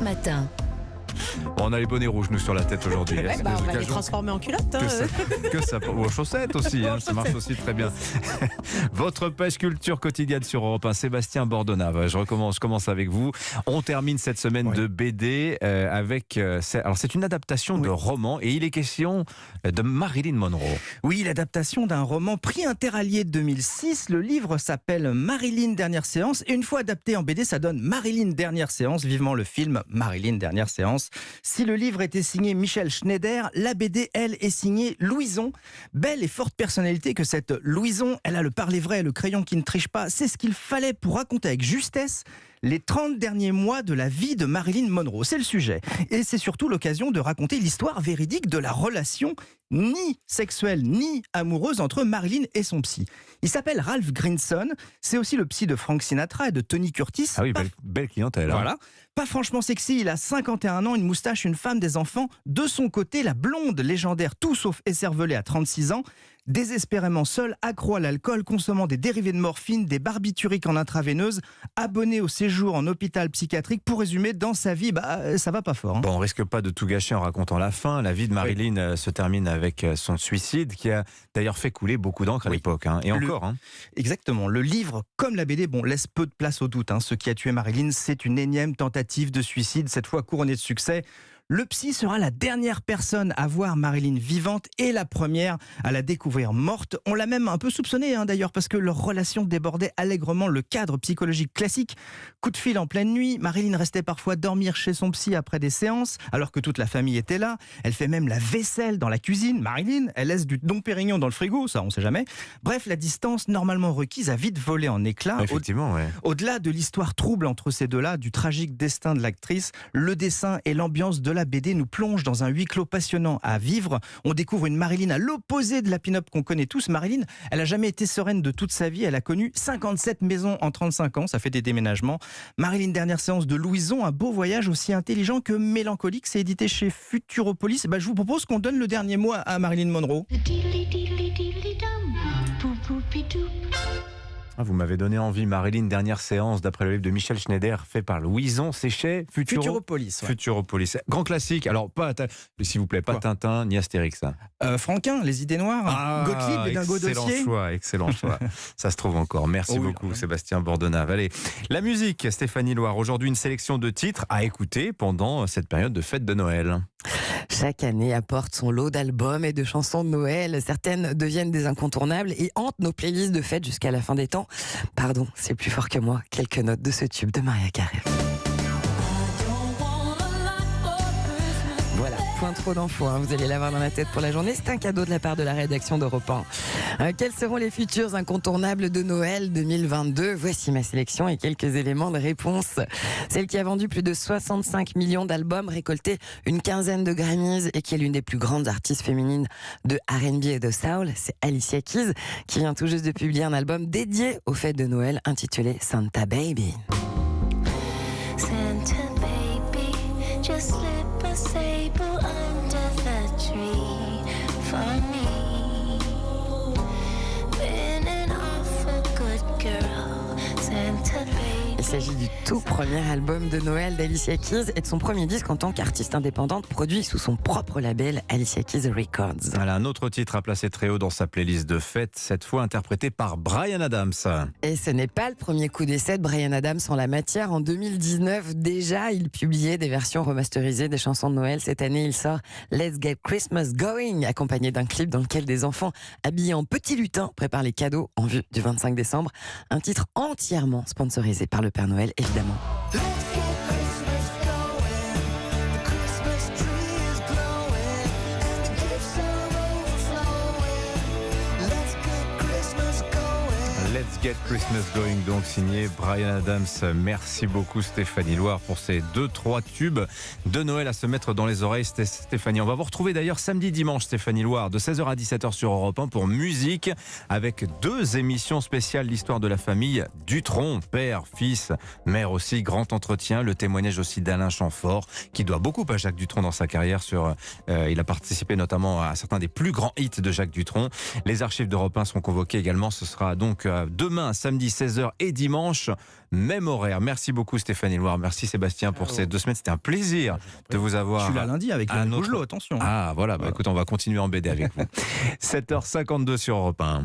Matin. Bon, on a les bonnets rouges, nous, sur la tête aujourd'hui. Ouais, C'est on des va les occasions transformer en culottes. que ça, ou aux chaussettes aussi, hein, ça marche aussi très bien. Votre page culture quotidienne sur Europe 1, Sébastien Bordona. Je commence avec vous. On termine cette semaine de BD avec. Alors, c'est une adaptation de roman et il est question de Marilyn Monroe. Oui, l'adaptation d'un roman prix Interallié de 2006. Le livre s'appelle Marilyn Dernière Séance et une fois adapté en BD, ça donne Marilyn Dernière Séance. Vivement le film Marilyn Dernière Séance. Si le livre était signé Michel Schneider, la BD, elle, est signée Louison. Belle et forte personnalité que cette Louison, elle a le parler vrai et le crayon qui ne triche pas. C'est ce qu'il fallait pour raconter avec justesse les 30 derniers mois de la vie de Marilyn Monroe. C'est le sujet. Et c'est surtout l'occasion de raconter l'histoire véridique de la relation ni sexuelle ni amoureuse entre Marilyn et son psy. Il s'appelle Ralph Grinson. C'est aussi le psy de Frank Sinatra et de Tony Curtis. Ah oui, belle clientèle. Hein. Voilà. Pas franchement sexy, il a 51 ans, une moustache, une femme, des enfants. De son côté, la blonde légendaire, tout sauf écervelée à 36 ans, désespérément seule, accro à l'alcool, consommant des dérivés de morphine, des barbituriques en intraveineuse, abonnée au séjour en hôpital psychiatrique. Pour résumer, dans sa vie, ça va pas fort. Hein. Bon, on risque pas de tout gâcher en racontant la fin. La vie de Marilyn se termine avec son suicide, qui a d'ailleurs fait couler beaucoup d'encre à l'époque. Hein. Et encore. Hein. Exactement. Le livre, comme la BD, laisse peu de place au doute. Hein. Ce qui a tué Marilyn, c'est une énième tentative de suicide, cette fois couronnée de succès. Le psy sera la dernière personne à voir Marilyn vivante et la première à la découvrir morte. On l'a même un peu soupçonné d'ailleurs parce que leur relation débordait allègrement le cadre psychologique classique. Coup de fil en pleine nuit, Marilyn restait parfois dormir chez son psy après des séances alors que toute la famille était là. Elle fait même la vaisselle dans la cuisine. Marilyn, elle laisse du Dom Pérignon dans le frigo, ça on sait jamais. Bref, la distance normalement requise a vite volé en éclats. Effectivement, Au-delà de l'histoire trouble entre ces deux-là, du tragique destin de l'actrice, le dessin et l'ambiance de la BD nous plongent dans un huis clos passionnant à vivre. On découvre une Marilyn à l'opposé de la pin-up qu'on connaît tous. Marilyn, elle a jamais été sereine de toute sa vie. Elle a connu 57 maisons en 35 ans. Ça fait des déménagements. Marilyn Dernière Séance de Louison, un beau voyage aussi intelligent que mélancolique. C'est édité chez Futuropolis. Je vous propose qu'on donne le dernier mot à Marilyn Monroe. Vous m'avez donné envie. Marilyn Dernière Séance, d'après le livre de Michel Schneider, fait par Louison. C'est chez Futuropolis. Futuropolis. Grand classique. Alors, s'il vous plaît, pas Tintin ni Astérix. Franquin, Les Idées Noires, Gottlieb et Dingo Dossier. Excellent choix. Ça se trouve encore. Merci beaucoup, Sébastien Bordona. Allez, la musique, Stéphanie Loire. Aujourd'hui, une sélection de titres à écouter pendant cette période de fête de Noël. Chaque année apporte son lot d'albums et de chansons de Noël. Certaines deviennent des incontournables et hantent nos playlists de fête jusqu'à la fin des temps. Pardon, c'est plus fort que moi. Quelques notes de ce tube de Maria Carey. Voilà, point trop d'infos, vous allez l'avoir dans la tête pour la journée. C'est un cadeau de la part de la rédaction d'Europe 1. Quels seront les futurs incontournables de Noël 2022 ? Voici ma sélection et quelques éléments de réponse. Celle qui a vendu plus de 65 millions d'albums, récolté une quinzaine de Grammys et qui est l'une des plus grandes artistes féminines de R&B et de soul, c'est Alicia Keys, qui vient tout juste de publier un album dédié aux fêtes de Noël intitulé Santa Baby. Santa Baby, just slip a sable under the tree for me. Been an awful good girl, Santa Baby. Il s'agit du tout premier album de Noël d'Alicia Keys et de son premier disque en tant qu'artiste indépendante produit sous son propre label Alicia Keys Records. Voilà, un autre titre à placer très haut dans sa playlist de fête, cette fois interprété par Bryan Adams. Et ce n'est pas le premier coup d'essai de Bryan Adams en la matière. En 2019, déjà, il publiait des versions remasterisées des chansons de Noël. Cette année, il sort Let's Get Christmas Going, accompagné d'un clip dans lequel des enfants habillés en petits lutins préparent les cadeaux en vue du 25 décembre. Un titre entièrement sponsorisé par le Père Noël, évidemment. Let's Get Christmas Going, donc signé Bryan Adams. Merci beaucoup Stéphanie Loire pour ces 2-3 tubes de Noël à se mettre dans les oreilles. Stéphanie, on va vous retrouver d'ailleurs samedi dimanche, Stéphanie Loire, de 16h à 17h sur Europe 1 pour musique, avec 2 émissions spéciales, l'histoire de la famille Dutronc, père, fils, mère aussi, grand entretien, le témoignage aussi d'Alain Chamfort, qui doit beaucoup à Jacques Dutronc dans sa carrière. Il a participé notamment à certains des plus grands hits de Jacques Dutronc. Les archives d'Europe 1 seront convoquées également, ce sera donc demain, samedi 16h et dimanche, même horaire. Merci beaucoup Stéphanie Loire, merci Sébastien pour ces 2 semaines. C'était un plaisir de vous avoir. Je suis là lundi avec un le autre... Bougelot, attention. Ah voilà, écoute, on va continuer en BD avec vous. 7h52 sur Europe 1.